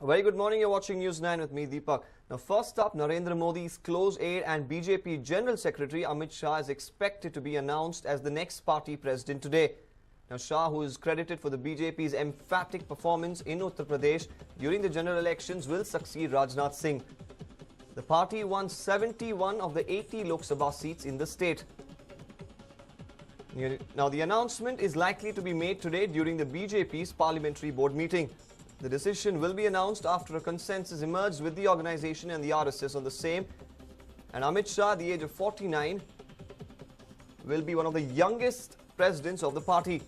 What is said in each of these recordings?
A very good morning. You're watching News 9 with me, Deepak. Now, first up, Narendra Modi's close aide and BJP General Secretary Amit Shah is expected to be announced as the next party president today. Now, Shah, who is credited for the BJP's emphatic performance in Uttar Pradesh during the general elections, will succeed Rajnath Singh. The party won 71 of the 80 Lok Sabha seats in the state. Now, the announcement is likely to be made today during the BJP's parliamentary board meeting. The decision will be announced after a consensus emerged with the organization and the RSS on the same. And Amit Shah, at the age of 49, will be one of the youngest presidents of the party.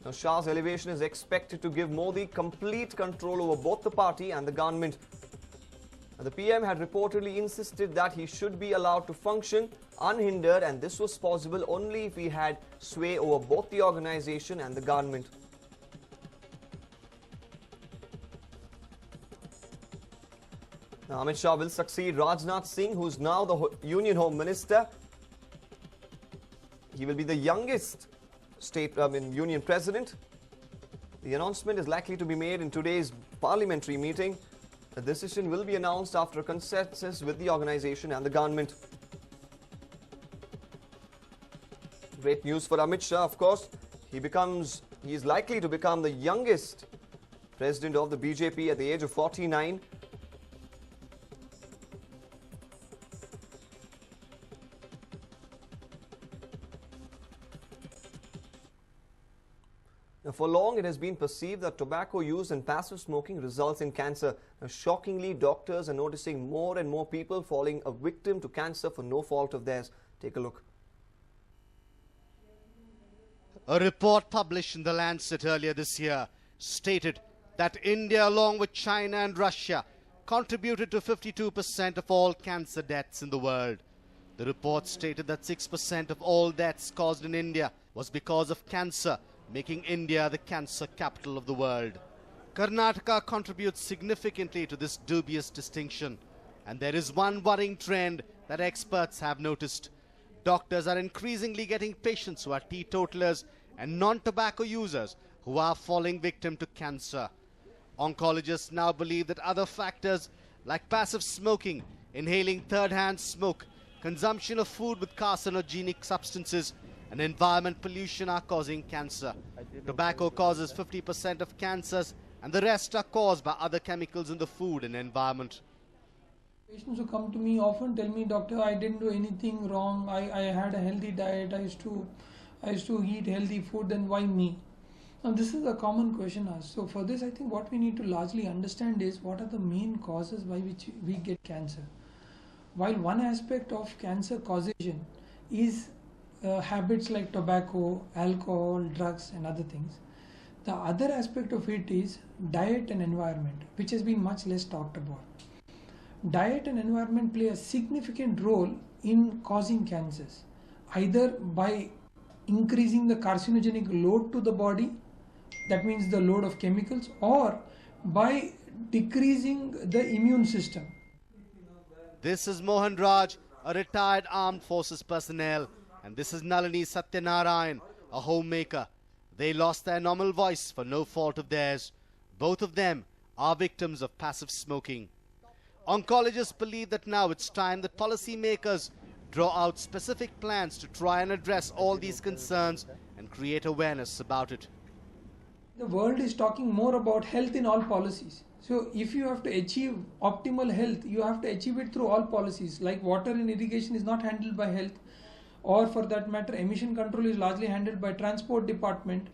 Now, Shah's elevation is expected to give Modi complete control over both the party and the government. Now, the PM had reportedly insisted that he should be allowed to function unhindered, and this was possible only if he had sway over both the organization and the government. Now, Amit Shah will succeed Rajnath Singh, who is now the Union Home Minister. He will be the youngest Union President. The announcement is likely to be made in today's parliamentary meeting. The decision will be announced after a consensus with the organization and the government. Great news for Amit Shah, of course. He is likely to become the youngest president of the BJP at the age of 49. Now, for long, it has been perceived that tobacco use and passive smoking results in cancer. Now, shockingly, doctors are noticing more and more people falling a victim to cancer for no fault of theirs. Take a look. A report published in The Lancet earlier this year stated that India, along with China and Russia, contributed to 52% of all cancer deaths in the world. The report stated that 6% of all deaths caused in India was because of cancer, making India the cancer capital of the world. Karnataka contributes significantly to this dubious distinction, and there is one worrying trend that experts have noticed. Doctors are increasingly getting patients who are teetotalers and non-tobacco users who are falling victim to cancer. Oncologists now believe that other factors like passive smoking, inhaling third-hand smoke, consumption of food with carcinogenic substances, and environment pollution are causing cancer. Tobacco causes 50% of cancers, and the rest are caused by other chemicals in the food and environment. Patients who come to me often tell me, "Doctor, I didn't do anything wrong. I had a healthy diet. I used to eat healthy food. Then why me?" Now, this is a common question asked. So for this, I think what we need to largely understand is what are the main causes by which we get cancer. While one aspect of cancer causation is habits like tobacco, alcohol, drugs and other things, the other aspect of it is diet and environment, which has been much less talked about. Diet and environment play a significant role in causing cancers, either by increasing the carcinogenic load to the body, that means the load of chemicals, or by decreasing the immune system. This is Mohan Raj, a retired armed forces personnel, and this is Nalini Satyanarayan, a homemaker. They lost their normal voice for no fault of theirs. Both of them are victims of passive smoking. Oncologists believe that now it's time that policymakers draw out specific plans to try and address all these concerns and create awareness about it. The world is talking more about health in all policies. So if you have to achieve optimal health, you have to achieve it through all policies. Like water and irrigation is not handled by health, or for that matter, emission control is largely handled by transport department.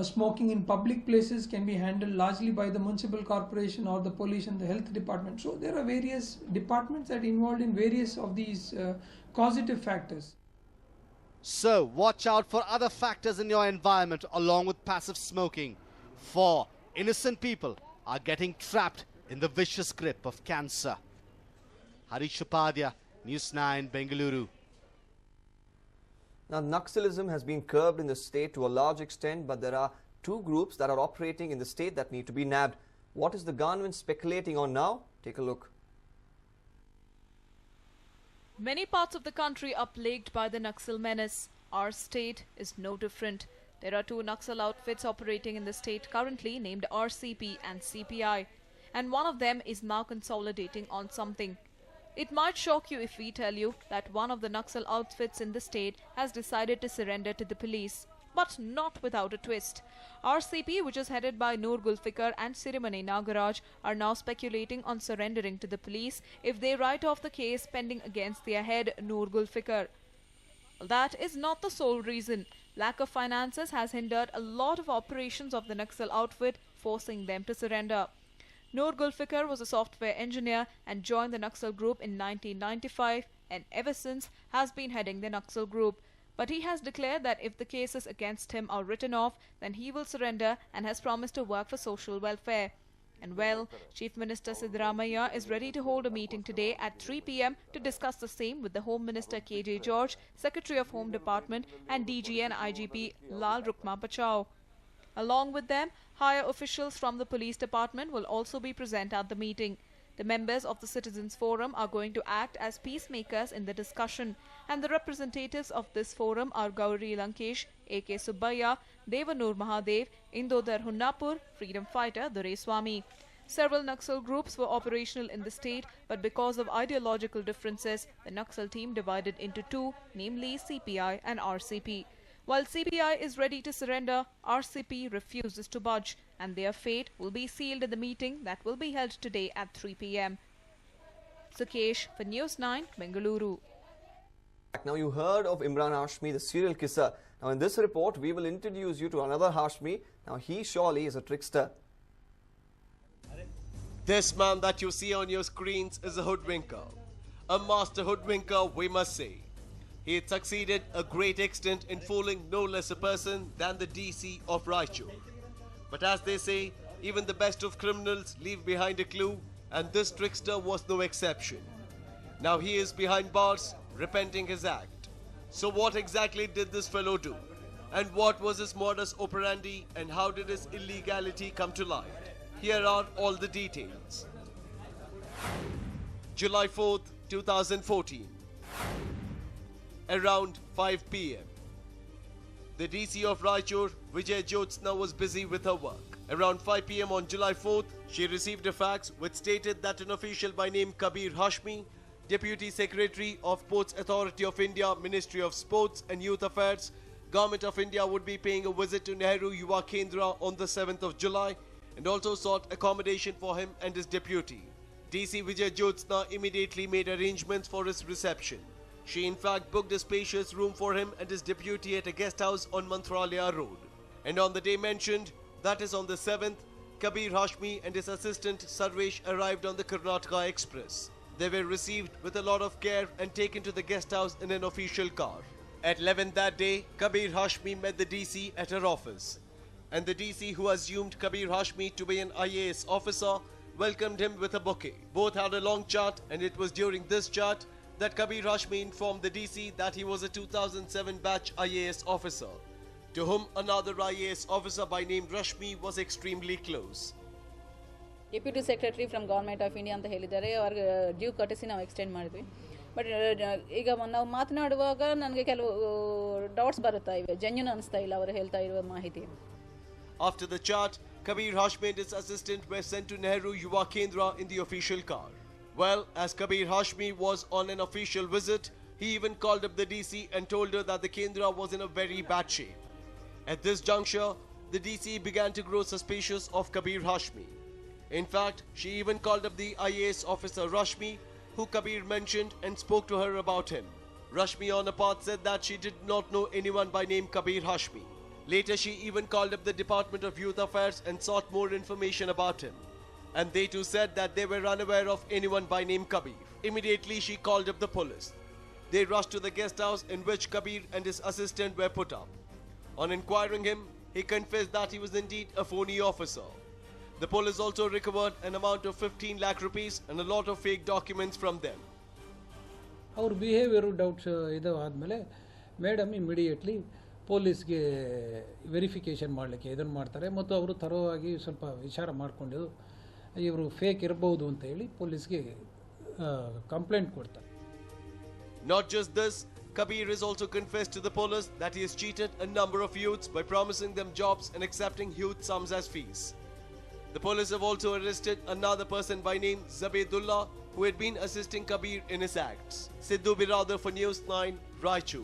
Smoking in public places can be handled largely by the municipal corporation or the police and the health department. So there are various departments that are involved in various of these causative factors. So watch out for other factors in your environment along with passive smoking, for innocent people are getting trapped in the vicious grip of cancer. Harish Upadhyay, News 9, Bengaluru. Now, Naxalism has been curbed in the state to a large extent, but there are two groups that are operating in the state that need to be nabbed. What is the government speculating on now? Take a look. Many parts of the country are plagued by the Naxal menace. Our state is no different. There are two Naxal outfits operating in the state currently named RCP and CPI, and one of them is now consolidating on something. It might shock you if we tell you that one of the Naxal outfits in the state has decided to surrender to the police. But not without a twist. RCP, which is headed by Noor Gulfikar and Sirimane Nagaraj, are now speculating on surrendering to the police if they write off the case pending against their head Noor Gulfikar. That is not the sole reason. Lack of finances has hindered a lot of operations of the Naxal outfit, forcing them to surrender. Noor Gulfikar was a software engineer and joined the Naxal group in 1995 and ever since has been heading the Naxal group. But he has declared that if the cases against him are written off, then he will surrender and has promised to work for social welfare. And well, Chief Minister Siddaramaiah is ready to hold a meeting today at 3 p.m. to discuss the same with the Home Minister KJ George, Secretary of Home Department and DG and IGP Lal Rukma Bachao. Along with them, higher officials from the police department will also be present at the meeting. The members of the Citizens Forum are going to act as peacemakers in the discussion, and the representatives of this forum are Gauri Lankesh, A.K. Subbaiah, Devanur Mahadev, Indodar Hunnapur, freedom fighter Dureswamy. Several Naxal groups were operational in the state, but because of ideological differences, the Naxal team divided into two, namely CPI and RCP. While CPI is ready to surrender, RCP refuses to budge, and their fate will be sealed in the meeting that will be held today at 3 p.m. Sukesh for News9, Bengaluru. Now you heard of Imran Hashmi, the serial kisser. Now in this report, we will introduce you to another Hashmi. Now he surely is a trickster. This man that you see on your screens is a hoodwinker. A master hoodwinker, we must say. He had succeeded a great extent in fooling no less a person than the DC of Raichur. But as they say, even the best of criminals leave behind a clue, and this trickster was no exception. Now he is behind bars, repenting his act. So what exactly did this fellow do? And what was his modus operandi, and how did his illegality come to light? Here are all the details. July 4th, 2014. Around 5 p.m. The DC of Raichur, Vijay Jyotsna, was busy with her work. Around 5 p.m. on July 4th, she received a fax which stated that an official by name Kabir Hashmi, Deputy Secretary of Sports Authority of India, Ministry of Sports and Youth Affairs, Government of India, would be paying a visit to Nehru Yuva Kendra on the 7th of July and also sought accommodation for him and his deputy. DC Vijay Jyotsna immediately made arrangements for his reception. She in fact booked a spacious room for him and his deputy at a guest house on Mantralia Road. And on the day mentioned, that is on the 7th, Kabir Hashmi and his assistant Sarvesh arrived on the Karnataka Express. They were received with a lot of care and taken to the guest house in an official car. At 11 that day, Kabir Hashmi met the DC at her office. And the DC, who assumed Kabir Hashmi to be an IAS officer, welcomed him with a bouquet. Both had a long chat, and it was during this chat that Kabir Hashmi informed the DC that he was a 2007 batch IAS officer, to whom another IAS officer by name Rashmi was extremely close. Deputy Secretary from Government of India ಅಂತ ಹೇಳಿದ್ದಾರೆ ಅವರಿಗೆ due ಕಟಿಸಿ ನಾವು extend ಮಾಡಿದ್ವಿ but ಈಗ ನಾವು ಮಾತನಾಡುವಾಗ ನನಗೆ ಕೆಲವು ಡೌಟ್ಸ್ ಬರುತ್ತಾ ಇವೆ ಜೆನ್ಯೂನ್ ಅನಿಸ್ತಾ ಇಲ್ಲ ಅವರು ಹೇಳ್ತಾ ಇರುವ ಮಾಹಿತಿ. After the chat, Kabir Hashmi and his assistant were sent to Nehru Yuva Kendra in the official car. Well, as Kabir Hashmi was on an official visit, he even called up the DC and told her that the Kendra was in a very bad shape. At this juncture, the DC began to grow suspicious of Kabir Hashmi. In fact, she even called up the IAS officer Rashmi, who Kabir mentioned, and spoke to her about him. Rashmi on her part said that she did not know anyone by name Kabir Hashmi. Later, she even called up the Department of Youth Affairs and sought more information about him. And they too said that they were unaware of anyone by name Kabir. Immediately, she called up the police. They rushed to the guest house in which Kabir and his assistant were put up. On inquiring him, he confessed that he was indeed a phony officer. The police also recovered an amount of 15 lakh rupees and a lot of fake documents from them. ಅವ್ರ behaviour doubts ಇದು ಆದಮೇಲೆ madam immediately ಪೊಲೀಸ್ಗೆ verification ಮಾಡಲಿಕ್ಕೆ ಇದನ್ನು ಮಾಡ್ತಾರೆ ಮತ್ತು ಅವರು ತರವಾಗಿ ಸ್ವಲ್ಪ ವಿಚಾರ ಮಾಡಿಕೊಂಡು ಇವರು ಫೇಕ್ ಇರಬಹುದು ಅಂತ ಹೇಳಿ ಪೊಲೀಸ್ಗೆ ಕಂಪ್ಲೇಂಟ್ ಕೊಡ್ತಾರೆ. Not just this, Kabir has also confessed to the police that he has cheated a number of youths by promising them jobs and accepting huge sums as fees. The police have also arrested another person by name Zabedullah, who had been assisting Kabir in his acts. Sidhu Biradar for News 9, Raichur.